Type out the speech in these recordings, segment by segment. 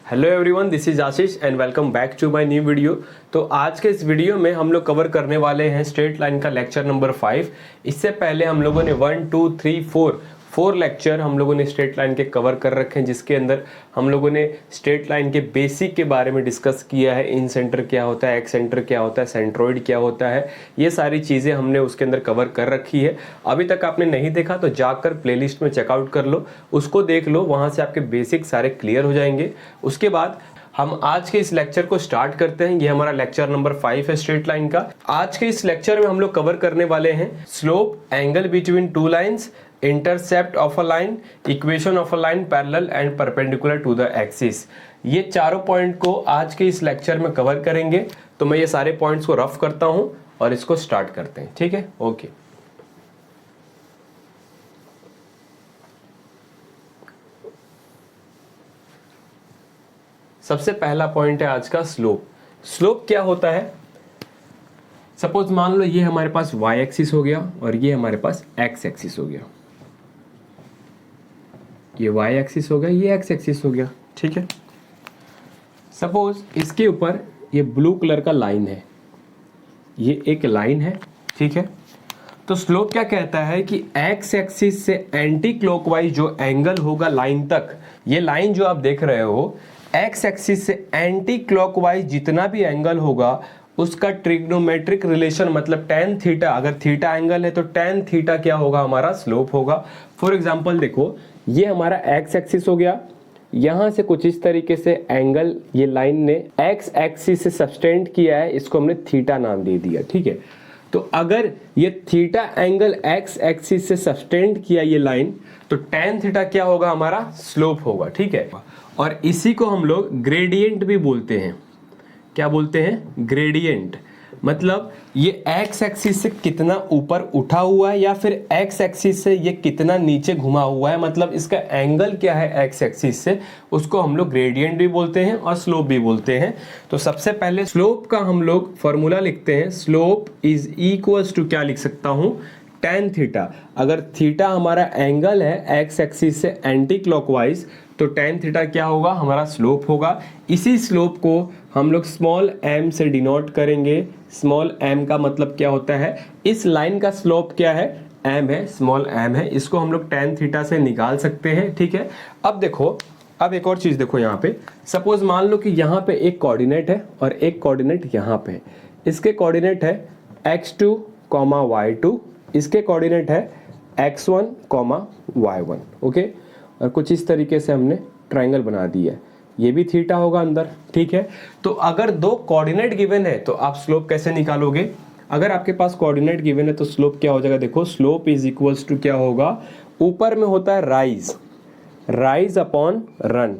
Hello everyone, this is Ashish and welcome back to my new video. तो आज के इस वीडियो में हम लोग कवर करने वाले हैं स्ट्रेट लाइन का लेक्चर नंबर 5। इससे पहले हम लोगों ने 1 2 3 4 लेक्चर हम लोगों ने स्ट्रेट लाइन के कवर कर रखे हैं, जिसके अंदर हम लोगों ने स्ट्रेट लाइन के बेसिक के बारे में डिस्कस किया है। इन सेंटर क्या होता है, एक्स सेंटर क्या होता है, सेंट्रोइड क्या होता है, ये सारी चीज़ें हमने उसके अंदर कवर कर रखी है। अभी तक आपने नहीं देखा तो जाकर प्लेलिस्ट में चेकआउट कर लो, उसको देख लो, वहाँ से आपके बेसिक सारे क्लियर हो जाएंगे। उसके बाद हम आज के इस लेक्चर को स्टार्ट करते हैं। ये हमारा लेक्चर नंबर 5 है स्ट्रेट लाइन का। आज के इस लेक्चर में हम लोग कवर करने वाले हैं slope, angle between two lines, intercept of a line, equation of a line, parallel and perpendicular to the axis. ये चारों पॉइंट को आज के इस लेक्चर में कवर करेंगे। तो मैं ये सारे पॉइंट्स को रफ करता हूं और इसको स्टार्ट करते हैं, ठीक है? ओके। सबसे पहला पॉइंट है आज का स्लोप। स्लोप क्या होता है? सपोज मान लो ये हमारे पास y एक्सिस हो गया और ये हमारे पास x एक्सिस हो गया। ये y एक्सिस हो गया, ये x एक्सिस हो गया, ठीक है। सपोज इसके ऊपर ये ब्लू कलर का लाइन है, ये एक लाइन है, ठीक है। तो स्लोप क्या कहता है कि x एक्सिस से एंटी क्लॉकवाइज जो एंगल होगा लाइन तक, ये लाइन जो आप देख रहे हो, x एक्सिस से एंटी क्लॉकवाइज जितना भी एंगल होगा उसका ट्रिग्नोमेट्रिक रिलेशन मतलब tan थीटा, अगर थीटा एंगल है तो tan थीटा क्या होगा, हमारा स्लोप होगा। फॉर एग्जांपल देखो, ये हमारा x एक्सिस हो गया, यहां से कुछ इस तरीके से एंगल ये लाइन ने x एक्सिस से सब्सटेंड किया है, इसको हमने थीटा नाम दे दिया, ठीक है। तो अगर ये थीटा एंगल x एक्सिस से सब्सटेंड किया ये लाइन, तो tan थीटा क्या होगा, हमारा स्लोप होगा, ठीक है। और इसी को हम लोग ग्रेडियंट भी बोलते हैं। क्या बोलते हैं? ग्रेडियंट। मतलब ये x एक्सिस से कितना ऊपर उठा हुआ है या फिर x एक्सिस से ये कितना नीचे घुमा हुआ है, मतलब इसका एंगल क्या है x एक्सिस से, उसको हम लोग ग्रेडियंट भी बोलते हैं और स्लोप भी बोलते हैं। तो सबसे पहले स्लोप का हम लोग फॉर्मूला लिखते हैं। स्लोप इज इक्वल्स टू, क्या लिख सकता हूँ, tan थीटा। अगर थीटा हमारा एंगल है x एक्सिस से एंटी क्लॉकवाइज, तो tan थीटा क्या होगा, हमारा स्लोप होगा। इसी स्लोप को हम लोग स्मॉल m से डिनोट करेंगे। स्मॉल m का मतलब क्या होता है, इस लाइन का स्लोप क्या है, m है, स्मॉल m है, इसको हम लोग tan थीटा से निकाल सकते हैं, ठीक है। अब देखो, अब एक और चीज देखो, यहाँ पे सपोज मान लो कि यहाँ पे एक कोऑर्डिनेट है और एक कोऑर्डिनेट यहाँ पे है। इसके कोऑर्डिनेट है x2, y2, इसके कोऑर्डिनेट है x1, y1, ओके। और कुछ इस तरीके से हमने ट्रायंगल बना दिया है, ये भी थीटा होगा अंदर, ठीक है। तो अगर दो कोऑर्डिनेट गिवन है तो आप स्लोप कैसे निकालोगे? अगर आपके पास कोऑर्डिनेट गिवन है तो स्लोप क्या हो जाएगा, देखो, स्लोप इज इक्वल्स टू क्या होगा, ऊपर में होता है राइज अपॉन रन।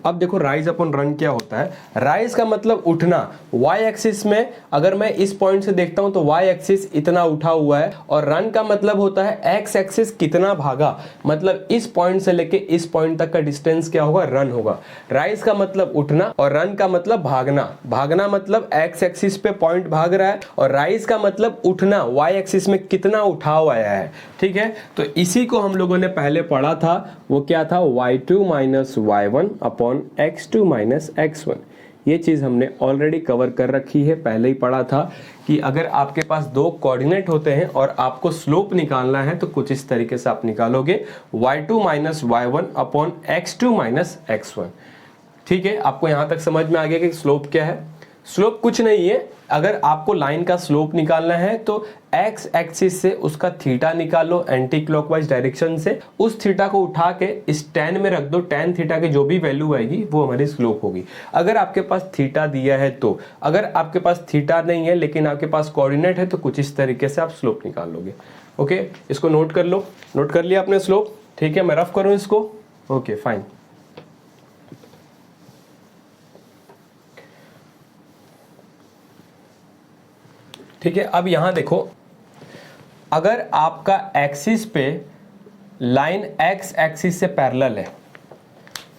अब देखो, राइज अपॉन रन क्या होता है? राइज का मतलब उठना। y एक्सिस में अगर मैं इस पॉइंट से देखता हूं तो y एक्सिस इतना उठा हुआ है, और रन का मतलब होता है x एक्सिस कितना भागा, मतलब इस पॉइंट से लेके इस पॉइंट तक का डिस्टेंस क्या होगा, रन होगा। राइज का मतलब उठना और रन का मतलब भागना। भागना मतलब x एक्सिस पे पॉइंट भाग रहा है, और राइज का मतलब उठना, y एक्सिस में कितना उठाव आया है, ठीक है। तो इसी को हम लोगों ने पहले पढ़ा था, वो क्या था, y2 minus y1 upon x2 minus x1। ये चीज हमने ऑलरेडी कवर कर रखी है, पहले ही पढ़ा था कि अगर आपके पास दो कोऑर्डिनेट होते हैं और आपको स्लोप निकालना है तो कुछ इस तरीके से आप निकालोगे, y2 minus y1 upon x2 minus x1, ठीक है। आपको यहां तक समझ में आ गया कि स्लोप क्या है? स्लोप कुछ नहीं है, अगर आपको लाइन का स्लोप निकालना है तो x एक्सिस से उसका थीटा निकालो एंटी क्लॉकवाइज डायरेक्शन से, उस थीटा को उठा के इस tan में रख दो, tan थीटा की जो भी वैल्यू आएगी वो हमारी स्लोप होगी। अगर आपके पास थीटा दिया है तो, अगर आपके पास थीटा नहीं है लेकिन आपके पास कोऑर्डिनेट है तो कुछ इस तरीके से आप स्लोप निकाल लोगे, ओके। इसको नोट कर लो, नोट कर लिया आपने स्लोप, ठीक है। मैं रफ करूं इसको, ओके फाइन। ठीक है, अब यहां देखो, अगर आपका एक्सिस पे लाइन x एक्सिस से पैरेलल है,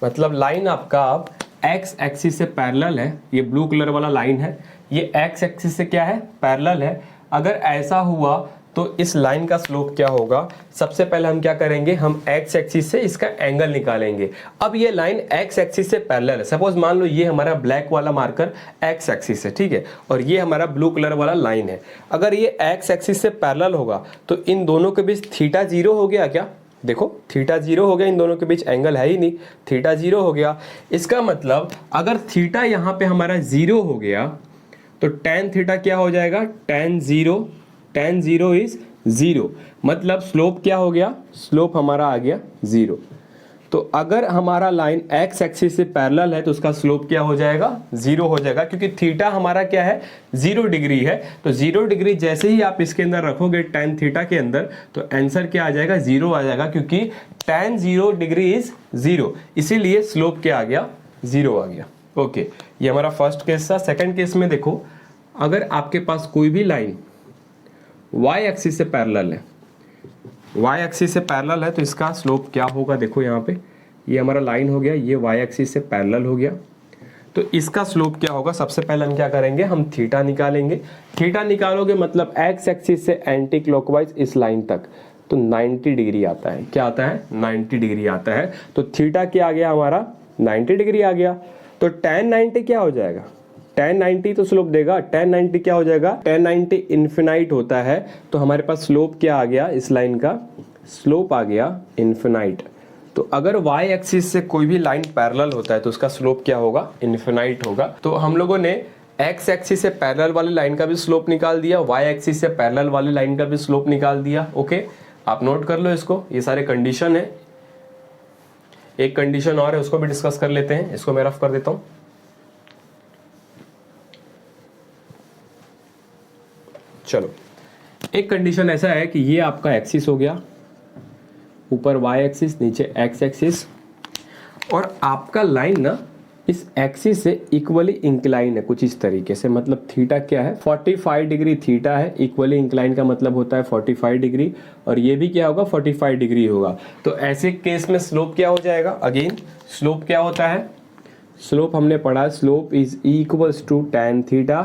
मतलब लाइन आपका अब x एक्सिस से पैरेलल है, ये ब्लू कलर वाला लाइन है, ये x एक्सिस से क्या है, पैरेलल है। अगर ऐसा हुआ तो इस लाइन का स्लोप क्या होगा, सबसे पहले हम क्या करेंगे, हम एक्स एक्सिस से इसका एंगल निकालेंगे। अब ये लाइन एक्स एक्सिस से पैरेलल है, सपोज मान लो ये हमारा ब्लैक वाला मार्कर एक्स एक्सिस है, ठीक है, और ये हमारा ब्लू कलर वाला लाइन है। अगर ये एक्स एक्सिस से पैरेलल होगा तो इन दोनों के बीच थीटा जीरो हो गया क्या, देखो थीटा जीरो हो गया, इन दोनों के बीच एंगल है ही नहीं, थीटा जीरो हो गया। इसका मतलब अगर थीटा यहाँ पे हमारा जीरो हो गया तो टेन थीटा क्या हो जाएगा, टेन जीरो इज जीरो, मतलब स्लोप क्या हो गया, स्लोप हमारा आ गया जीरो। तो अगर हमारा लाइन एक्स एक्सिस से पैरेलल है तो उसका स्लोप क्या हो जाएगा, जीरो हो जाएगा, क्योंकि थीटा हमारा क्या है, 0 डिग्री है। तो 0 डिग्री जैसे ही आप इसके अंदर रखोगे टेन थीटा के अंदर तो आंसर क्या आ जाएगा, जीरो आ जाएगा, क्योंकि टेन 0 डिग्री इज जीरो, इसीलिए स्लोप क्या आ गया, जीरो आ गया। ओके, ये हमारा फर्स्ट केस था। सेकंड केस में देखो, अगर आपके पास कोई भी लाइन y एक्सिस से पैरेलल है, y एक्सिस से पैरेलल है तो इसका स्लोप क्या होगा, देखो यहाँ पे ये हमारा लाइन हो गया, ये y एक्सिस से पैरेलल हो गया, तो इसका स्लोप क्या होगा, सबसे पहले हम क्या करेंगे, हम थीटा निकालेंगे। थीटा निकालोगे मतलब x एक्सिस से एंटी क्लॉकवाइज इस लाइन तक, तो 90 डिग्री आता है, क्या आता है, 90 डिग्री आता है। तो थीटा क्या आ गया हमारा, 90 डिग्री आ गया। तो tan 90 क्या हो जाएगा, tan 90 तो स्लोप देगा, tan 90 क्या हो जाएगा, tan 90 इन्फिनाइट होता है, तो हमारे पास स्लोप क्या आ गया, इस लाइन का स्लोप आ गया इन्फिनाइट। तो अगर y एक्सिस से कोई भी लाइन पैरेलल होता है तो उसका स्लोप क्या होगा, इन्फिनाइट होगा। तो हम लोगों ने x एक्सिस से पैरेलल वाली लाइन का भी स्लोप निकाल दिया, y एक्सिस से पैरेलल वाली लाइन का भी स्लोप निकाल दिया। ओके, आप नोट कर लो इसको, ये सारे कंडीशन है। एक कंडीशन और है, उसको भी डिस्कस कर लेते हैं, इसको मैं रफ कर देता हूं। चलो, एक कंडीशन ऐसा है कि ये आपका एक्सिस हो गया, ऊपर y एक्सिस, नीचे x एक्सिस, और आपका लाइन ना इस एक्सिस से इक्वली इंक्लाइन है कुछ इस तरीके से, मतलब थीटा क्या है, 45 डिग्री थीटा है, इक्वली इंक्लाइन का मतलब होता है 45 डिग्री, और ये भी क्या होगा, 45 डिग्री होगा। तो ऐसे केस में स्लोप क्या हो जाएगा, अगेन स्लोप क्या होता है, स्लोप हमने पढ़ा, slope is equals to tan theta.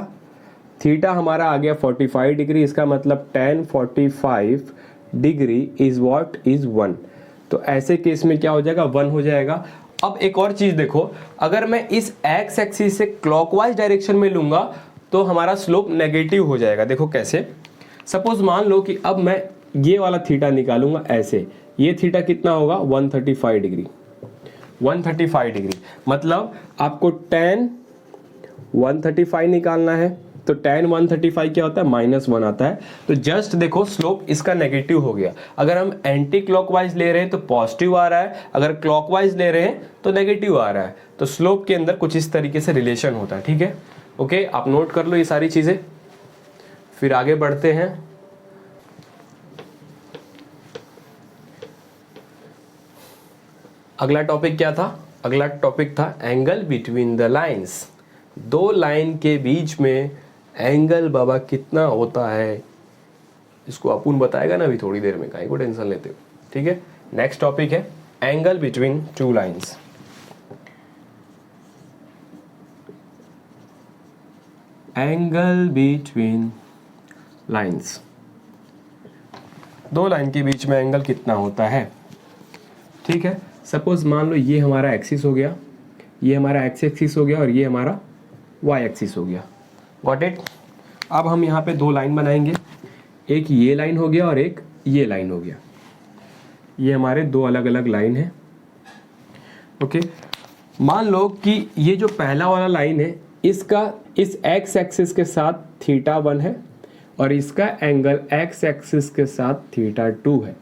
Theta हमारा आ गया 45 डिग्री, इसका मतलब tan 45 degree is what, is 1। तो ऐसे केस में क्या हो जाएगा, 1 हो जाएगा। अब एक और चीज देखो, अगर मैं इस x एक्सिस से क्लॉकवाइज डायरेक्शन में लूंगा तो हमारा स्लोप नेगेटिव हो जाएगा। देखो कैसे, सपोज मान लो कि अब मैं ये वाला थीटा निकालूंगा ऐसे, ये थीटा कितना होगा, 135 डिग्री, 135 डिग्री, मतलब आपको tan 135 निकालना है, तो tan 135 क्या होता है, -1 आता है। तो जस्ट देखो स्लोप इसका नेगेटिव हो गया। अगर हम एंटी क्लॉकवाइज ले रहे हैं तो पॉजिटिव आ रहा है, अगर क्लॉकवाइज ले रहे हैं तो नेगेटिव आ रहा है। तो स्लोप के अंदर कुछ इस तरीके से रिलेशन होता है, ठीक है। ओके, आप नोट कर लो ये सारी चीजें, फिर आगे बढ़ते हैं। अगला टॉपिक क्या था, अगला टॉपिक था एंगल बिटवीन द लाइंस। दो लाइन के बीच में एंगल बाबा कितना होता है, इसको अपुन बताएगा ना अभी थोड़ी देर में, काहे को टेंशन लेते हो, ठीक है। नेक्स्ट टॉपिक है angle between two lines. Angle between lines, दो लाइन के बीच में एंगल कितना होता है, ठीक है। सपोज मान लो ये हमारा एक्सिस हो गया, ये हमारा एक्स एक्सिस हो गया, और ये हमारा वाई एक्सिस हो गया, गॉट इट। अब हम यहाँ पे दो लाइन बनाएंगे, एक ये लाइन हो गया और एक ये लाइन हो गया, ये हमारे दो अलग अलग लाइन है। ओके, मान लो कि ये जो पहला वाला लाइन है इसका इस एक्स एक्सिस के साथ θ1 है और इसका एंगल एक्स एक्सिस के साथ θ2 है।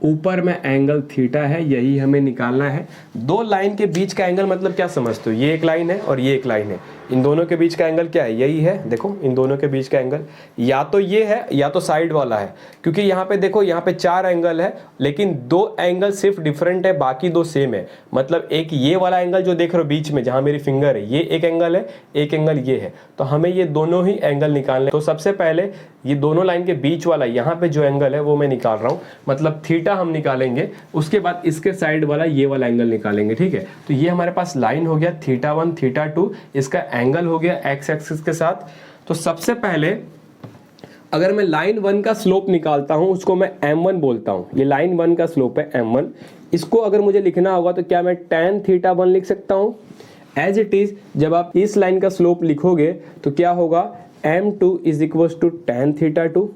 ऊपर में एंगल थीटा है, यही हमें निकालना है। दो लाइन के बीच का एंगल मतलब क्या समझते हो, ये एक लाइन है और ये एक लाइन है, इन दोनों के बीच का एंगल क्या है, यही है। देखो इन दोनों के बीच का एंगल या तो ये है या तो साइड वाला है, क्योंकि यहाँ पे देखो यहाँ पे 4 एंगल है लेकिन दो एंगल सिर्फ डिफरेंट है, बाकी दो सेम है। मतलब एक ये वाला एंगल जो देख रहे हो बीच में जहाँ मेरी फिंगर है, ये एक एंगल है, एक एंगल ये है, तो हमें ये दोनों ही एंगल निकालने। तो सबसे पहले ये दोनों लाइन के बीच वाला यहाँ पे जो एंगल है वो मैं निकाल रहा हूँ, मतलब थीटा हम निकालेंगे, उसके बाद इसके साइड वाला ये वाला एंगल निकालेंगे, ठीक है। तो ये हमारे पास लाइन हो गया θ1 θ2, इसका एंगल हो गया एक्स एक्सिस के साथ। तो सबसे पहले अगर मैं लाइन 1 का स्लोप निकालता हूं उसको मैं m1 बोलता हूं। ये लाइन 1 का स्लोप है m1। इसको अगर मुझे लिखना होगा तो क्या मैं tan थीटा 1 लिख सकता हूं? एज इट इज जब आप इस लाइन का स्लोप लिखोगे तो क्या होगा, m2 is equal to tan theta 2।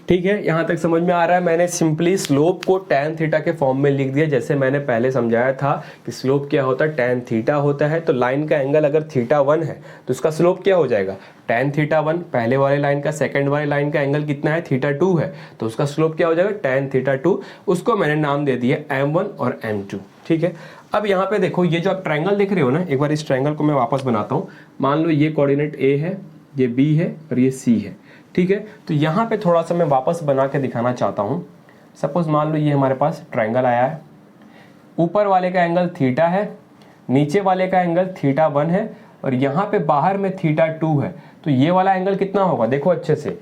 ठीक है, यहां तक समझ में आ रहा है? मैंने सिंपली स्लोप को tan थीटा के फॉर्म में लिख दिया, जैसे मैंने पहले समझाया था कि स्लोप क्या होता है, tan थीटा होता है। तो लाइन का एंगल अगर थीटा 1 है तो उसका स्लोप क्या हो जाएगा, tan थीटा 1। पहले वाले लाइन का, सेकंड वाले लाइन का एंगल कितना है, थीटा 2 है, तो उसका स्लोप क्या हो जाएगा, tan थीटा 2। उसको मैंने नाम दे दिया m1 और m2। ठीक है, अब यहाँ पे देखो, ये जो आप ट्रायंगल देख रहे हो ना, एक बार इस ट्रायंगल को मैं वापस बनाता हूँ। मान लो ये कोऑर्डिनेट A है, ये B है और ये C है। ठीक है, तो यहाँ पे थोड़ा सा मैं वापस बना के दिखाना चाहता हूँ। सपोज मान लो ये हमारे पास ट्रायंगल आया है, ऊपर वाले का एंगल थीटा है, नीचे वाले का एंगल थीटा 1 है और यहाँ पे बाहर में थीटा 2 है। तो ये वाला एंगल कितना होगा, देखो अच्छे से,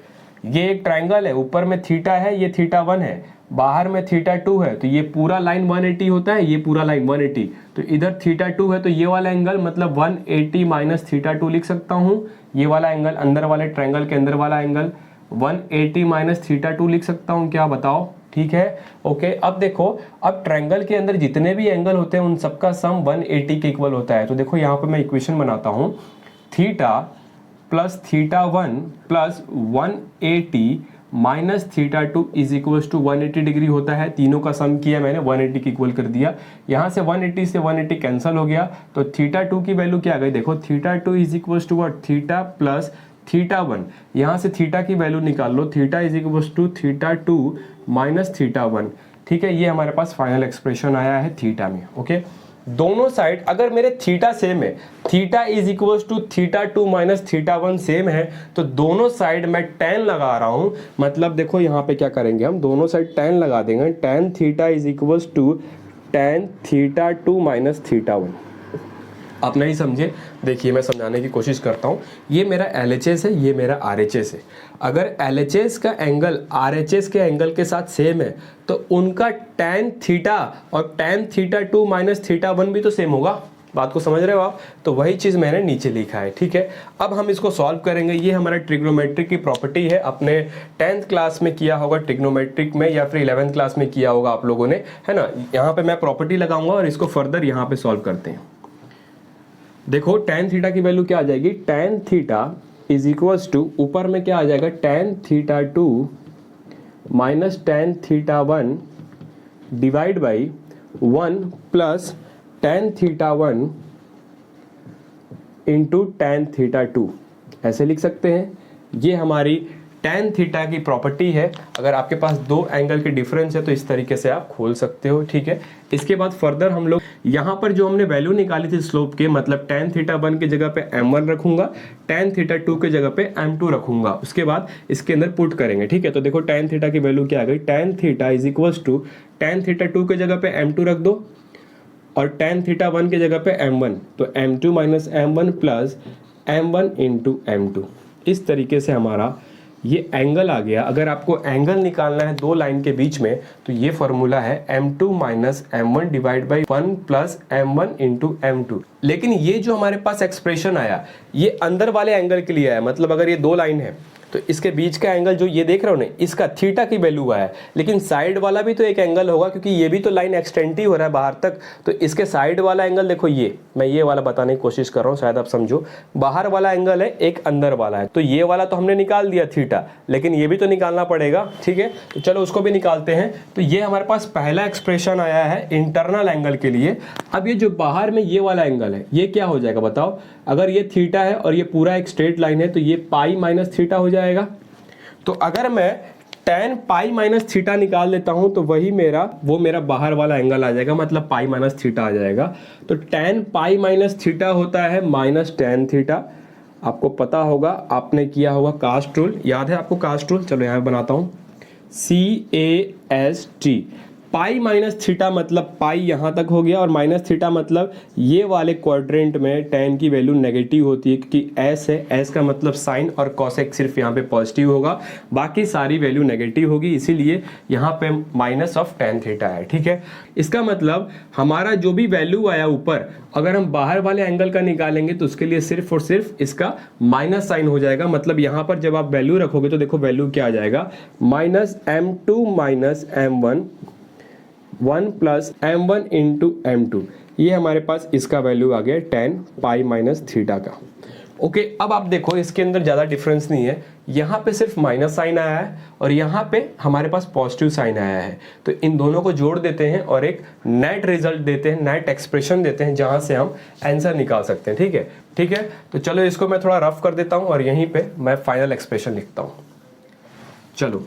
ये एक ट्रायंगल है, ऊपर में थीटा है, ये थीटा 1 है, बाहर में थीटा 2 है, तो ये पूरा लाइन 180 होता है, ये पूरा लाइन 180। तो इधर थीटा 2 है तो ये वाला एंगल मतलब 180 माइनस थीटा 2 लिख सकता हूँ। ये वाला एंगल, अंदर वाले ट्रायंगल के अंदर वाला एंगल 180 माइनस थीटा 2 लिख सकता हूँ, क्या बताओ? ठीक है, ओके। अब देखो, अब ट्रायंगल के अंदर जितने भी एंगल होते हैं उन सबका सम 180 के इक्वल होता है। तो देखो यहाँ पे मैं इक्वेशन बनाता हूँ, theta plus theta 1 plus 180 minus theta 2 is equal to 180 degree होता है। तीनों का सम किया मैंने, 180 की इक्वल कर दिया। यहाँ से 180 से 180 कैंसिल हो गया, तो थीटा 2 की वैल्यू क्या आ गई, देखो theta 2 is equal to what, theta plus theta 1। यहाँ से थीटा की वैल्यू निकाल लो, theta is equal to theta 2 minus theta 1। ठीक है, ये हमारे पास फाइनल एक्सप्रेशन आया है थीटा में। ओके, दोनों साइड अगर मेरे थीटा सेम है, theta is equal to theta 2 minus theta 1 same है, तो दोनों साइड मैं tan लगा रहा हूं। मतलब देखो यहाँ पे क्या करेंगे, हम दोनों साइड tan लगा देंगे। tan theta is equal to tan theta 2 minus theta 1। आप नहीं समझे, देखिए मैं समझाने की कोशिश करता हूँ। ये मेरा LHS है, ये मेरा RHS है। अगर LHS का एंगल RHS के एंगल के साथ सेम है तो उनका tan थीटा और tan थीटा 2 माइनस थीटा 1 भी तो सेम होगा। बात को समझ रहे हो आप? तो वही चीज़ मैंने नीचे लिखा है। ठीक है, अब हम इसको सॉल्व करेंगे। ये हमारा ट्रिग्नोमेट्रिक की प्रॉपर्टी है, अपने 10th क्लास में किया होगा ट्रिग्नोमेट्रिक में, या फिर 11th क्लास में किया होगा आप लोगों ने, है ना। यहाँ पे मैं प्रॉपर्टी लगाऊंगा और इसको फर्दर यहाँ पे सॉल्व करते हैं। देखो tan थीटा की वैल्यू क्या आ जाएगी, tan theta is equals to, ऊपर में क्या आ जाएगा, tan theta 2 minus tan theta 1 divide by 1 plus tan theta 1 into tan theta 2, ऐसे लिख सकते हैं। ये हमारी tan थीटा की प्रॉपर्टी है। अगर आपके पास दो एंगल के डिफरेंस है तो इस तरीके से आप खोल सकते हो। ठीक है, इसके बाद फर्दर हम लोग यहाँ पर जो हमने वैल्यू निकाली थी स्लोप के, मतलब tan थीटा 1 की जगह पे m1 रखूंगा, tan थीटा 2 की जगह पे m2 रखूंगा, उसके बाद इसके अंदर पुट करेंगे। ठीक है, तो देखो tan थीटा की वैल्यू क्या आ गई, tan theta is equal to tan theta 2 की जगह पे m2 रख दो और tan थीटा 1 की जगह पे m1, तो m2 minus m1 plus m1 into m2। इस तरीके से हमारा ये एंगल आ गया। अगर आपको एंगल निकालना है दो लाइन के बीच में तो ये फॉर्मूला है m2 minus m1 divide by 1 plus m1 into m2। लेकिन ये जो हमारे पास एक्सप्रेशन आया ये अंदर वाले एंगल के लिए आया, मतलब अगर ये दो लाइन है तो इसके बीच का एंगल जो ये देख रहे हो ना, इसका थीटा की वैल्यू आया है, लेकिन साइड वाला भी तो एक एंगल होगा क्योंकि ये भी तो लाइन एक्सटेंड ही हो रहा है बाहर तक। तो इसके साइड वाला एंगल देखो, ये मैं ये वाला बताने की कोशिश कर रहा हूँ, शायद आप समझो। बाहर वाला एंगल है, एक अंदर वाला है, तो ये वाला तो हमने निकाल दिया थीटा, लेकिन ये भी तो निकालना पड़ेगा। ठीक है, तो चलो उसको भी निकालते हैं। तो ये हमारे पास पहला एक्सप्रेशन आया है इंटरनल एंगल के लिए। अब ये जो बाहर में ये वाला एंगल है ये क्या हो जाएगा बताओ, अगर ये थीटा है और ये पूरा एक स्ट्रेट लाइन है तो ये पाई माइनस थीटा हो जाएगा। तो अगर मैं tan पाई माइनस थीटा निकाल लेता हूं तो वही मेरा बाहर वाला एंगल आ जाएगा, मतलब पाई माइनस थीटा आ जाएगा। तो tan पाई माइनस थीटा होता है माइनस tan थीटा। आपको पता होगा, आपने किया होगा कास्ट रूल, याद है आपको कास्ट रूल? चलो यहाँ बनाता हूँ, CAST। पाई माइनस थीटा मतलब पाई यहाँ तक हो गया, और माइनस थीटा मतलब ये वाले क्वाड्रेंट में tan की वैल्यू नेगेटिव होती है, क्योंकि s है, s का मतलब साइन, और कॉसेक सिर्फ यहाँ पे पॉजिटिव होगा, बाकी सारी वैल्यू नेगेटिव होगी, इसीलिए यहाँ पे माइनस ऑफ tan थीटा है। ठीक है, इसका मतलब हमारा जो भी वैल्यू आया ऊपर, अगर हम बाहर वाले एंगल का निकालेंगे तो उसके लिए सिर्फ और सिर्फ इसका माइनस साइन हो जाएगा। मतलब यहाँ पर जब आप वैल्यू रखोगे तो देखो वैल्यू क्या आ जाएगा, minus m2 minus m1 1 plus m1 into m2, ये हमारे पास इसका वैल्यू आ गया tan पाई माइनस थीटा का। ओके, अब आप देखो इसके अंदर ज़्यादा डिफरेंस नहीं है, यहाँ पे सिर्फ माइनस साइन आया है और यहाँ पे हमारे पास पॉजिटिव साइन आया है, तो इन दोनों को जोड़ देते हैं और एक नेट रिजल्ट देते हैं, नेट एक्सप्रेशन देते हैं, जहाँ से हम आंसर निकाल सकते हैं। ठीक है, ठीक है, तो चलो इसको मैं थोड़ा रफ कर देता हूँ और यहीं पे मैं फाइनल एक्सप्रेशन लिखता हूँ। चलो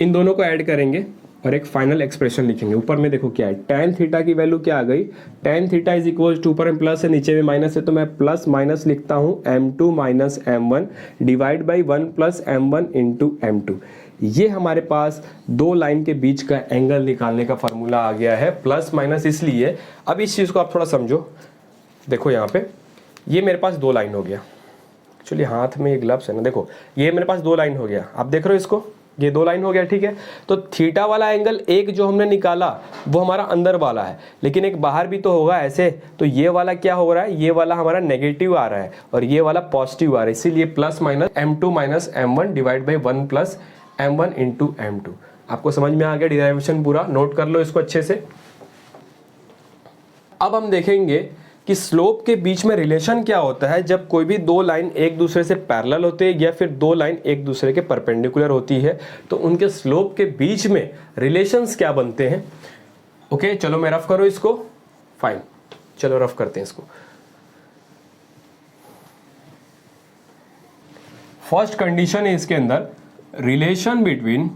इन दोनों को ऐड करेंगे और एक फाइनल एक्सप्रेशन लिखेंगे। ऊपर में देखो क्या है, tan थीटा की वैल्यू क्या आ गई, tan theta is equal to, ऊपर में प्लस है नीचे में माइनस है, तो मैं प्लस माइनस लिखता हूँ m2 minus m1 divide by 1 plus m1 into m2। ये हमारे पास दो लाइन के बीच का एंगल निकालने का फॉर्मूला आ गया है, प्लस माइनस इसलिए। अब इस चीज़ को आप थोड़ा समझो, देखो यहाँ पे ये मेरे पास दो लाइन हो गया, एक्चुअली हाथ में ये ग्लव्स है ना, देखो ये मेरे पास दो लाइन हो गया, आप देख रहे हो इसको, ये दो लाइन हो गया। ठीक है, तो थीटा वाला एंगल एक जो हमने निकाला वो हमारा अंदर वाला है, लेकिन एक बाहर भी तो होगा ऐसे, तो ये वाला क्या हो रहा है, ये वाला हमारा नेगेटिव आ रहा है और ये वाला पॉजिटिव आ रहा है, इसीलिए plus minus m2 minus m1 divide by 1 plus m1 into m2। आपको समझ में आ गया डिराइवेशन पूरा, नोट कर लो इसको अच्छे से। अब हम देखेंगे कि स्लोप के बीच में रिलेशन क्या होता है जब कोई भी दो लाइन एक दूसरे से पैरेलल होते हैं या फिर दो लाइन एक दूसरे के परपेंडिकुलर होती है, तो उनके स्लोप के बीच में रिलेशंस क्या बनते हैं। ओके, चलो मैं रफ करो इसको, फाइन, चलो रफ करते हैं इसको। फर्स्ट कंडीशन है इसके अंदर, relation between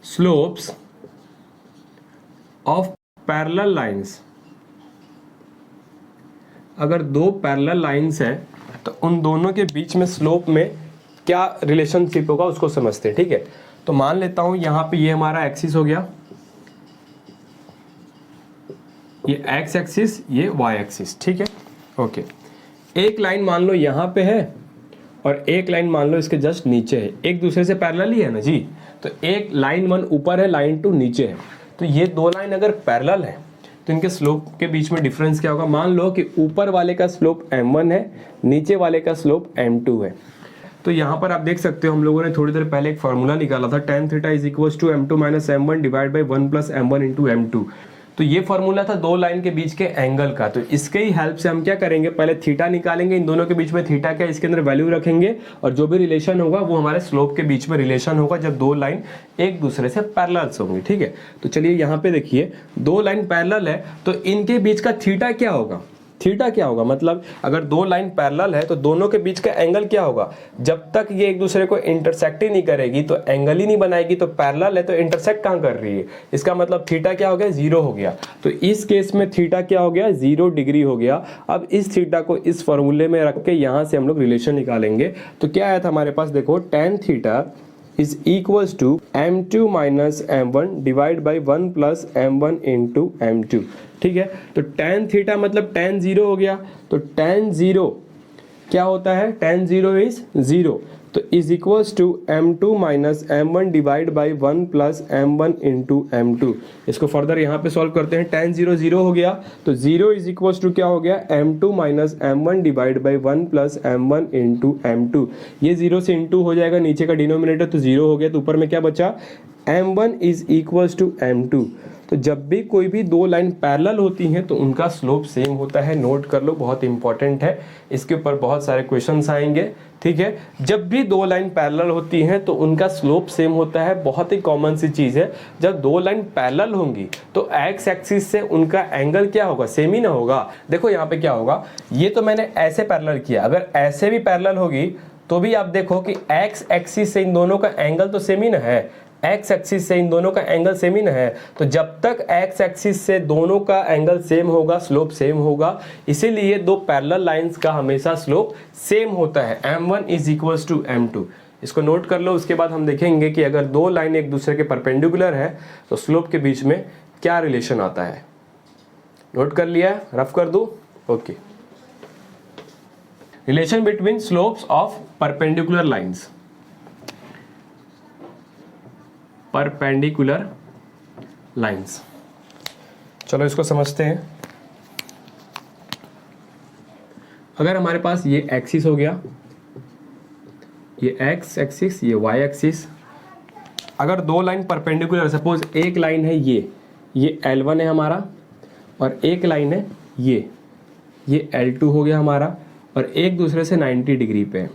slopes of parallel lines. अगर दो पैरेलल लाइंस हैं तो उन दोनों के बीच में स्लोप में क्या रिलेशनशिप होगा उसको समझते हैं। ठीक है, तो मान लेता हूं यहां पे ये हमारा एक्सिस हो गया, ये एक्स एक्सिस, ये वाई एक्सिस। ठीक है, ओके, एक लाइन मान लो यहां पे है और एक लाइन मान लो इसके जस्ट नीचे है, एक दूसरे से पैरेलल ही है ना जी, तो एक लाइन 1 ऊपर है, लाइन 2 नीचे है, तो ये दो लाइन अगर पैरेलल है तो इनके स्लोप के बीच में डिफरेंस क्या होगा। मान लो कि ऊपर वाले का स्लोप m1 है, नीचे वाले का स्लोप m2 है, तो यहाँ पर आप देख सकते हो हम लोगों ने थोड़ी देर पहले एक फार्मूला निकाला था, tan theta is equal to m2 minus m1 divide by 1 plus m1 into m2। तो ये फार्मूला था दो लाइन के बीच के एंगल का, तो इसके ही हेल्प से हम क्या करेंगे, पहले थीटा निकालेंगे, इन दोनों के बीच में थीटा क्या इसके अंदर वैल्यू रखेंगे और जो भी रिलेशन होगा वो हमारे स्लोप के बीच में रिलेशन होगा जब दो लाइन एक दूसरे से पैरेलल होंगी। ठीक है, तो चलिए यहाँ पे देखिए दो लाइन पैरेलल है तो इनके बीच का थीटा क्या होगा, थीटा क्या होगा, मतलब अगर दो लाइन पैरेलल है तो दोनों के बीच का एंगल क्या होगा, जब तक ये एक दूसरे को इंटरसेक्ट ही नहीं करेगी तो एंगल ही नहीं बनाएगी, तो पैरेलल है तो इंटरसेक्ट कहाँ कर रही है, इसका मतलब थीटा क्या हो गया, 0 हो गया। तो इस केस में थीटा क्या हो गया, 0 डिग्री हो गया। अब इस थीटा को इस फॉर्मूले में रख के यहाँ से हम लोग रिलेशन निकालेंगे, तो क्या आया था हमारे पास, देखो tan theta is equals to m2 minus m1 divide by 1 plus m1 into m2। ठीक है, तो tan थीटा मतलब tan 0 हो गया, तो tan 0 क्या होता है, tan 0 इज 0, तो is equals to m2 minus m1 divide by 1 plus m1 into m2। इसको फर्दर यहाँ पे सॉल्व करते हैं, tan 0 0 हो गया, तो 0 इज इक्वल्स टू क्या हो गया, m2 minus m1 divide by 1 plus m1 into m2। ये 0 से इंटू हो जाएगा, नीचे का डिनोमिनेटर तो 0 हो गया, तो ऊपर में क्या बचा, m1 is equals to m2। तो जब भी कोई भी दो लाइन पैरेलल होती हैं तो उनका स्लोप सेम होता है, नोट कर लो, बहुत इंपॉर्टेंट है, इसके ऊपर बहुत सारे क्वेश्चंस आएंगे। ठीक है, जब भी दो लाइन पैरेलल होती हैं तो उनका स्लोप सेम होता है, बहुत ही कॉमन सी चीज़ है। जब दो लाइन पैरेलल होंगी तो एक्स एक्सिस से उनका एंगल क्या होगा, सेम ही ना होगा। देखो यहाँ पे क्या होगा, ये तो मैंने ऐसे पैरेलल किया, अगर ऐसे भी पैरेलल होगी तो भी आप देखो कि एक्स एक्सिस से इन दोनों का एंगल तो सेम ही ना है, एक्स एक्सिस से इन दोनों का एंगल सेम ही ना है, तो जब तक एक्स एक्सिस से दोनों का एंगल सेम होगा स्लोप सेम होगा, इसीलिए दो पैरेलल लाइंस का हमेशा स्लोप सेम होता है। m1 is equals to m2। इसको नोट कर लो। उसके बाद हम देखेंगे कि अगर दो लाइन एक दूसरे के परपेंडिकुलर है तो स्लोप के बीच में क्या रिलेशन आता है। नोट कर लिया, रफ कर दूं? Okay. Relation between slopes of perpendicular lines, perpendicular lines. चलो इसको समझते हैं। अगर हमारे पास ये एक्सिस हो गया, ये एक्स एक्सिस, ये वाई एक्सिस, अगर दो लाइन परपेंडिकुलर, सपोज एक लाइन है ये L1 है हमारा, और एक लाइन है ये L2 हो गया हमारा, और एक दूसरे से 90 डिग्री पे है,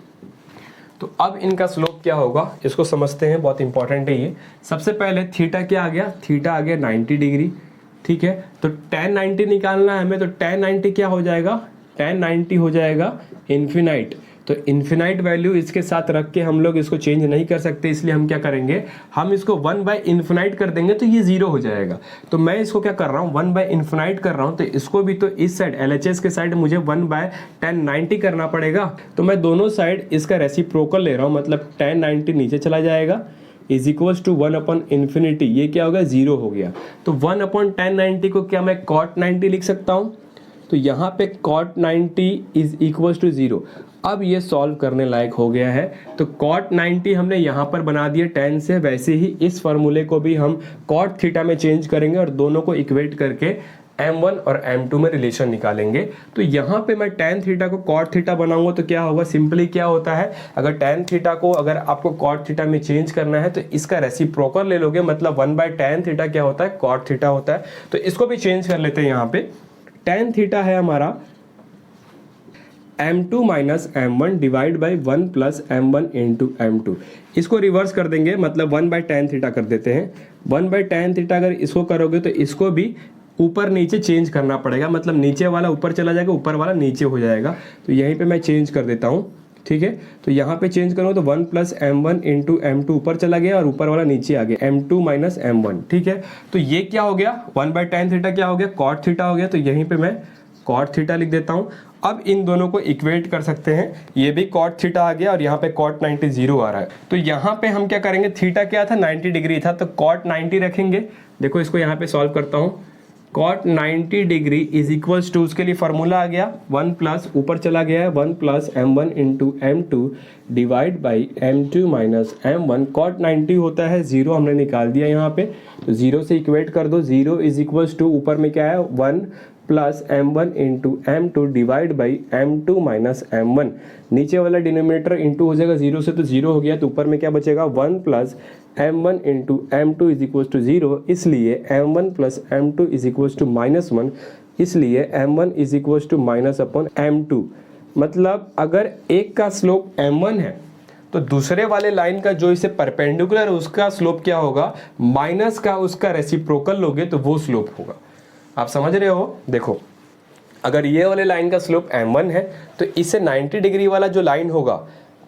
तो अब इनका स्लोप क्या होगा इसको समझते हैं, बहुत इंपॉर्टेंट है ये। सबसे पहले थीटा क्या आ गया, थीटा आ गया 90 डिग्री, ठीक है। तो tan 90 निकालना है हमें, तो tan 90 क्या हो जाएगा, tan 90 हो जाएगा इन्फिनाइट। तो इन्फिनाइट वैल्यू इसके साथ रख के हम लोग इसको चेंज नहीं कर सकते, इसलिए हम क्या करेंगे, हम इसको 1/इन्फिनाइट कर देंगे तो ये 0 हो जाएगा। तो मैं इसको क्या कर रहा हूँ, 1/इन्फिनाइट कर रहा हूँ, तो इसको भी तो इस साइड LHS के साइड मुझे 1/tan 90 करना पड़ेगा। तो मैं दोनों साइड इसका रेसिप्रोकल ले रहा हूँ, मतलब tan 90 नीचे चला जाएगा इज इक्वल्स टू 1/इन्फिनिटी, ये क्या होगा, 0 हो गया। तो 1/tan 90 को क्या मैं cot 90 लिख सकता हूँ, तो यहाँ पे cot 90 इज इक्वल्स टू 0। अब ये सॉल्व करने लायक हो गया है। तो cot 90 हमने यहाँ पर बना दिया tan से, वैसे ही इस फॉर्मूले को भी हम cot थीटा में चेंज करेंगे और दोनों को इक्वेट करके m1 और m2 में रिलेशन निकालेंगे। तो यहाँ पे मैं tan थीटा को cot थीटा बनाऊंगा तो क्या होगा, सिंपली क्या होता है, अगर tan थीटा को अगर आपको cot थीटा में चेंज करना है तो इसका रेसिप्रोकल ले लोगे, मतलब 1/tan थीटा क्या होता है, cot थीटा होता है। तो इसको भी चेंज कर लेते हैं। यहाँ पे tan थीटा है हमारा m2 minus m1 divide by 1 plus m1 into m2। इसको रिवर्स कर देंगे, मतलब 1/tan थीटा कर देते हैं। 1/tan थीटा अगर इसको करोगे तो इसको भी ऊपर नीचे चेंज करना पड़ेगा, मतलब नीचे वाला ऊपर चला जाएगा, ऊपर वाला नीचे हो जाएगा। तो यहीं पे मैं चेंज कर देता हूँ, ठीक है। तो यहाँ पे चेंज करूँ तो 1 प्लस m1 इंटू m2 ऊपर चला गया और ऊपर वाला नीचे आ गया, m2 माइनस m1, ठीक है। तो ये क्या हो गया, 1/tan थीटा क्या हो गया, cot थीटा हो गया। तो यहीं पे मैं cot थीटा लिख देता हूँ। अब इन दोनों को इक्वेट कर सकते हैं, ये भी cot थीटा आ गया और यहाँ पे cot 90 0 आ रहा है। तो यहाँ पे हम क्या करेंगे, थीटा क्या था, 90 डिग्री था, तो cot 90 रखेंगे। देखो इसको यहाँ पे सॉल्व करता हूँ, cot 90 degree is equals to, उसके लिए फॉर्मूला आ गया 1 प्लस ऊपर चला गया है 1 plus m1 into m2 divide by m2 minus m1। cot 90 होता है 0, हमने निकाल दिया यहाँ पे, तो 0 से इक्वेट कर दो। 0 इज इक्वल्स टू ऊपर में क्या है 1 plus m1 into m2 divide by m2 minus m1। नीचे वाला डिनोमिनेटर इंटू हो जाएगा 0 से, तो 0 हो गया। तो ऊपर में क्या बचेगा 1 plus m1 into m2 is equals to 0, इसलिए m1 plus m2 is equals to -1, इसलिए m1 is equals to minus upon m2। मतलब अगर एक का स्लोप m1 है तो दूसरे वाले लाइन का जो इसे परपेंडिकुलर है उसका स्लोप क्या होगा, माइनस का उसका रेसिप्रोकल लोगे तो वो स्लोप होगा। आप समझ रहे हो, देखो अगर ये वाले लाइन का स्लोप m1 है तो इससे 90 डिग्री वाला जो लाइन होगा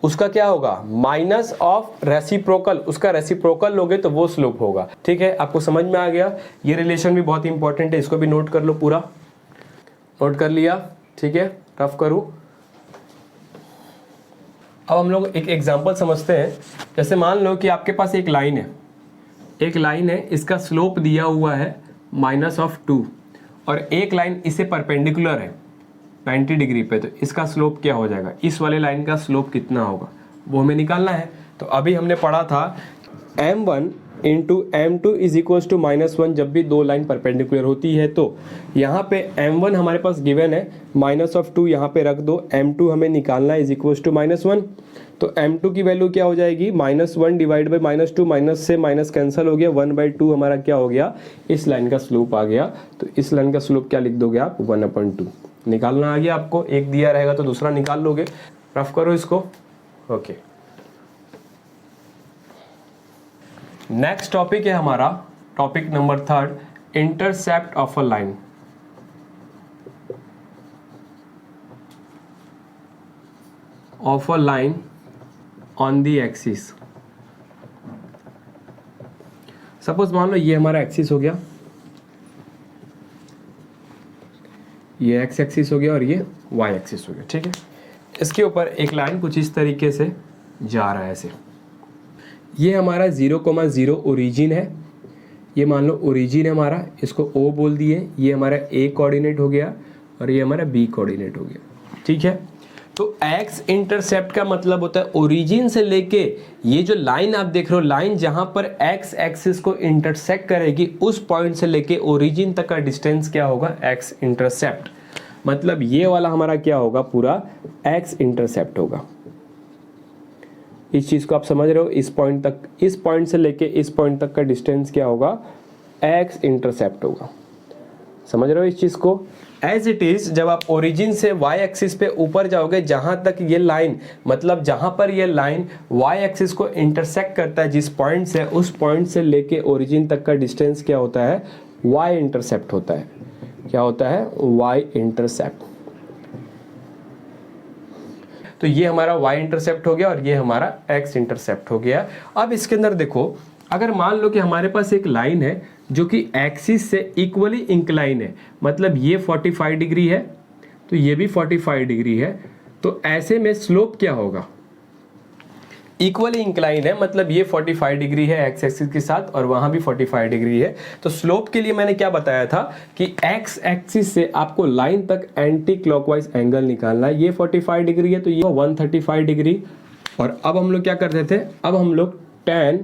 उसका क्या होगा, माइनस ऑफ रेसिप्रोकल, उसका रेसिप्रोकल लोगे तो वो स्लोप होगा। ठीक है, आपको समझ में आ गया। ये रिलेशन भी बहुत इंपॉर्टेंट है, इसको भी नोट कर लो, पूरा नोट कर लिया, ठीक है, रफ करूँ। अब हम लोग एक एग्जांपल समझते हैं। जैसे मान लो कि आपके पास एक लाइन है, इसका स्लोप दिया हुआ है -2 और एक लाइन इसे परपेंडिकुलर है 90 डिग्री पे, तो इसका स्लोप क्या हो जाएगा, इस वाले लाइन का स्लोप कितना होगा वो हमें निकालना है। तो अभी हमने पढ़ा था m1 into m2 is equals to -1 जब भी दो लाइन परपेंडिकुलर होती है। तो यहाँ पे m1 हमारे पास गिवन है, -2 यहाँ पे रख दो, m2 हमें निकालना है इज इक्वल्स टू -1। तो m2 की वैल्यू क्या हो जाएगी, -1 डिवाइड बाई -2, माइनस से माइनस कैंसिल हो गया, 1/2 हमारा क्या हो गया, इस लाइन का स्लोप आ गया। तो इस लाइन का स्लोप क्या लिख दोगे आप, 1/2 निकालना आ गया आपको। एक दिया रहेगा तो दूसरा निकाल लोगे। रफ करो इसको, ओके। नेक्स्ट टॉपिक है हमारा topic number 3, intercept of a line. Of a line on the axis. Suppose मान लो ये हमारा एक्सिस हो गया, ये एक्स एक्सिस हो गया और ये वाई एक्सिस हो गया, ठीक है। इसके ऊपर एक लाइन कुछ इस तरीके से जा रहा है ऐसे, ये हमारा 0,0 ओरिजिन है, ये मान लो ओरिजिन है हमारा, इसको O बोल दिए, ये हमारा A कोऑर्डिनेट हो गया और ये हमारा B कोऑर्डिनेट हो गया, ठीक है। तो एक्स इंटरसेप्ट का मतलब होता है ओरिजिन से लेके ये जो लाइन आप देख रहे हो, लाइन जहां पर एक्स एक्सिस को इंटरसेक्ट करेगी उस पॉइंट से लेके ओरिजिन तक का डिस्टेंस क्या होगा, एक्स इंटरसेप्ट। मतलब ये वाला हमारा क्या होगा, पूरा एक्स इंटरसेप्ट होगा। इस चीज को आप समझ रहे हो, इस पॉइंट तक, इस पॉइंट से लेके इस पॉइंट तक का डिस्टेंस क्या होगा, एक्स इंटरसेप्ट होगा। समझ रहे हो इस चीज को। एज इट इज जब आप ओरिजिन से वाई एक्सिस पे ऊपर जाओगे, जहां तक ये लाइन, मतलब जहां पर ये लाइन वाई एक्सिस को इंटरसेक्ट करता है जिस पॉइंट से, उस पॉइंट से लेके ओरिजिन तक का डिस्टेंस क्या होता है, वाई इंटरसेप्ट होता है। क्या होता है, वाई इंटरसेप्ट। तो ये हमारा y इंटरसेप्ट हो गया और ये हमारा x इंटरसेप्ट हो गया। अब इसके अंदर देखो, अगर मान लो कि हमारे पास एक लाइन है जो कि एक्सिस से इक्वली इंक्लाइन है, मतलब ये 45 डिग्री है तो ये भी 45 डिग्री है, तो ऐसे में स्लोप क्या होगा, इक्वली इंक्लाइन है, मतलब ये 45 डिग्री है एक्स एक्सिस के साथ और वहां भी 45 डिग्री है। तो स्लोप के लिए मैंने क्या बताया था कि एक्स एक्सिस से आपको लाइन तक एंटी क्लॉकवाइज एंगल निकालना है। ये 45 डिग्री है तो ये 135 डिग्री। और अब हम लोग क्या करते थे, अब हम लोग tan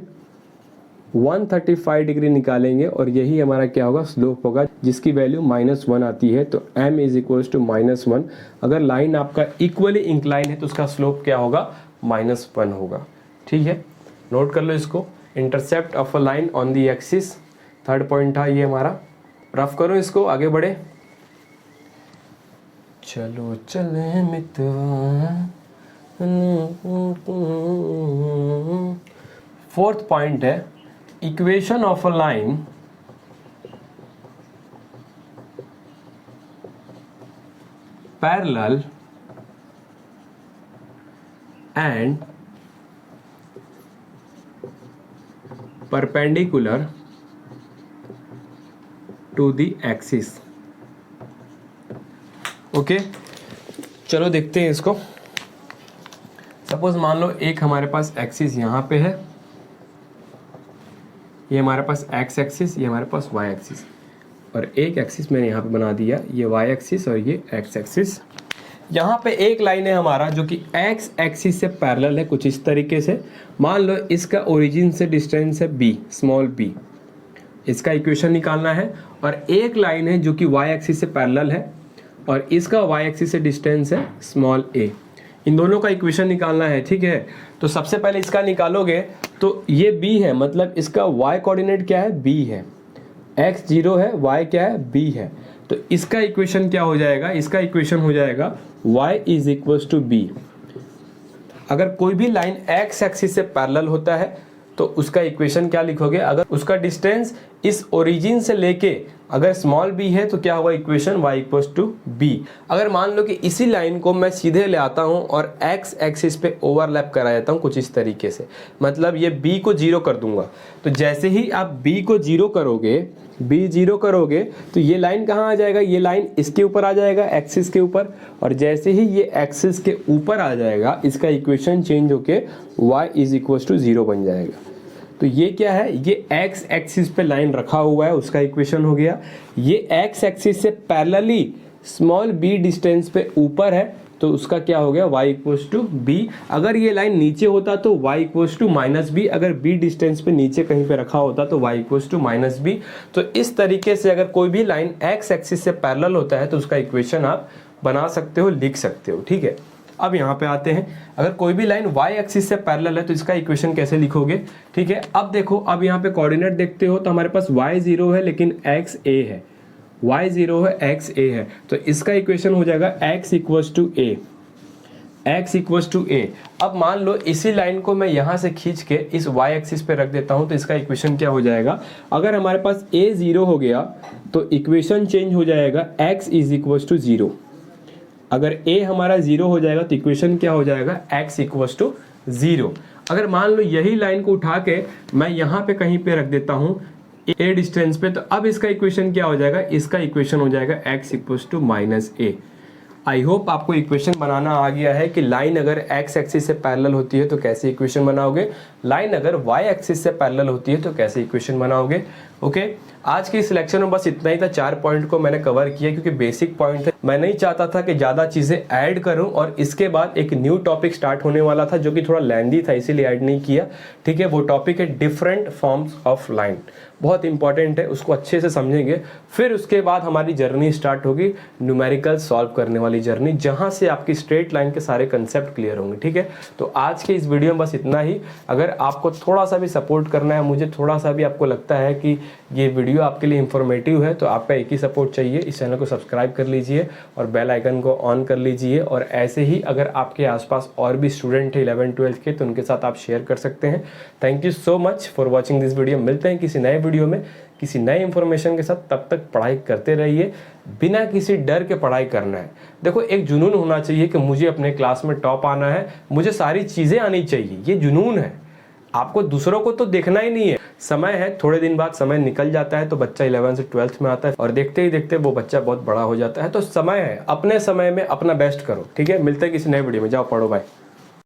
135 डिग्री निकालेंगे और यही हमारा क्या होगा, स्लोप होगा, जिसकी वैल्यू -1 आती है। तो m = -1। अगर लाइन आपका इक्वली इंक्लाइन है तो उसका स्लोप क्या होगा, -1 होगा। ठीक है, नोट कर लो इसको। Intercept of a line on the axis, third point था ये हमारा। रफ करो इसको, आगे बढ़े। चलो चले मित्रवा। फोर्थ पॉइंट है equation of a line parallel and perpendicular to the axis। Okay, चलो देखते हैं इसको। सपोज मान लो एक हमारे पास एक्सिस यहाँ पे है, ये हमारे पास एक्स एक्सिस, ये हमारे पास वाई एक्सिस, और एक एक्सिस मैंने यहाँ पे बना दिया, ये वाई एक्सिस और ये एक्स एक्सिस। यहाँ पे एक लाइन है हमारा जो कि एक्स एक्सिस से पैरेलल है कुछ इस तरीके से। मान लो इसका ओरिजिन से डिस्टेंस है b, स्मॉल b, इसका इक्वेशन निकालना है। और एक लाइन है जो कि y एक्सिस से पैरेलल है और इसका y एक्सिस से डिस्टेंस है स्मॉल a। इन दोनों का इक्वेशन निकालना है, ठीक है। तो सबसे पहले इसका निकालोगे तो ये b है, मतलब इसका y कोऑर्डिनेट क्या है, b है, x 0 है, y क्या है, b है। तो इसका इक्वेशन क्या हो जाएगा, इसका इक्वेशन हो जाएगा y = b। अगर कोई भी लाइन x एक्सिस से पैरेलल होता है तो उसका इक्वेशन क्या लिखोगे, अगर उसका डिस्टेंस इस ओरिजिन से लेके अगर स्मॉल b है तो क्या होगा इक्वेशन, y = b। अगर मान लो कि इसी लाइन को मैं सीधे ले आता हूँ और x एक्सिस पे ओवरलैप करा देता हूँ कुछ इस तरीके से, मतलब ये b को 0 कर दूंगा। तो जैसे ही आप b को 0 करोगे, b 0 करोगे तो ये लाइन कहाँ आ जाएगा, ये लाइन इसके ऊपर आ जाएगा, एक्सिस के ऊपर। और जैसे ही ये एक्सिस के ऊपर आ जाएगा, इसका इक्वेशन चेंज होके y = 0 बन जाएगा। तो ये क्या है, ये x एक्सिस पे लाइन रखा हुआ है, उसका इक्वेशन हो गया। ये x एक्सिस से पैरेलली स्मॉल b डिस्टेंस पे ऊपर है तो उसका क्या हो गया, y = b। अगर ये लाइन नीचे होता तो y = -b, अगर b डिस्टेंस पे नीचे कहीं पे रखा होता तो y = -b। तो इस तरीके से अगर कोई भी लाइन x एक्सिस से पैरेलल होता है तो उसका इक्वेशन आप बना सकते हो, लिख सकते हो, ठीक है। अब यहाँ पे आते हैं, अगर कोई भी लाइन y एक्सिस से पैरेलल है तो इसका इक्वेशन कैसे लिखोगे, ठीक है। अब देखो, अब यहाँ पे कोऑर्डिनेट देखते हो तो हमारे पास y 0 है लेकिन x a है, y 0 है x a है, तो इसका इक्वेशन हो जाएगा x = a, x = a। अब मान लो इसी लाइन को मैं यहाँ से खींच के इस y एक्सिस पे रख देता हूँ तो इसका इक्वेशन क्या हो जाएगा, अगर हमारे पास a 0 हो गया तो इक्वेशन चेंज हो जाएगा x = 0। अगर a हमारा 0 हो जाएगा तो इक्वेशन क्या हो जाएगा, x = 0। अगर मान लो यही लाइन को उठा के मैं यहाँ पे कहीं पे रख देता हूँ a डिस्टेंस पे, तो अब इसका इक्वेशन क्या हो जाएगा, इसका इक्वेशन हो जाएगा x = -a। आई होप आपको इक्वेशन बनाना आ गया है कि लाइन अगर x एक्सिस से पैरेलल होती है तो कैसे इक्वेशन बनाओगे, लाइन अगर y एक्सिस से पैरेलल होती है तो कैसे इक्वेशन बनाओगे। ओके, आज की इस लेक्चर में बस इतना ही था। 4 पॉइंट को मैंने कवर किया क्योंकि बेसिक पॉइंट है। मैं नहीं चाहता था कि ज़्यादा चीज़ें ऐड करूं और इसके बाद एक न्यू टॉपिक स्टार्ट होने वाला था जो कि थोड़ा लेंदी था, इसीलिए ऐड नहीं किया। ठीक है, वो टॉपिक है डिफरेंट फॉर्म्स ऑफ लाइन, बहुत इंपॉर्टेंट है, उसको अच्छे से समझेंगे। फिर उसके बाद हमारी जर्नी स्टार्ट होगी न्यूमेरिकल सॉल्व करने वाली जर्नी, जहाँ से आपकी स्ट्रेट लाइन के सारे कंसेप्ट क्लियर होंगे। ठीक है, तो आज के इस वीडियो में बस इतना ही। अगर आपको थोड़ा सा भी सपोर्ट करना है, मुझे थोड़ा सा भी आपको लगता है कि ये वीडियो आपके लिए इंफॉर्मेटिव है, तो आपका एक ही सपोर्ट चाहिए, इस चैनल को सब्सक्राइब कर लीजिए और बेल आइकन को ऑन कर लीजिए। और ऐसे ही अगर आपके आसपास और भी स्टूडेंट है 11-12 के, तो उनके साथ आप शेयर कर सकते हैं। Thank you so much for watching this video. मिलते हैं किसी नए वीडियो में किसी नए इंफॉर्मेशन के साथ। तब तक पढ़ाई करते रहिए, बिना किसी डर के पढ़ाई करना है। देखो, एक जुनून होना चाहिए कि मुझे अपने क्लास में टॉप आना है, मुझे सारी चीज़ें आनी चाहिए, ये जुनून है। आपको दूसरों को तो देखना ही नहीं है। समय है, थोड़े दिन बाद समय निकल जाता है तो बच्चा 11 से 12th में आता है और देखते ही देखते वो बच्चा बहुत बड़ा हो जाता है। तो समय है, अपने समय में अपना बेस्ट करो। ठीक है, मिलते हैं किसी नए वीडियो में। जाओ पढ़ो, बाय।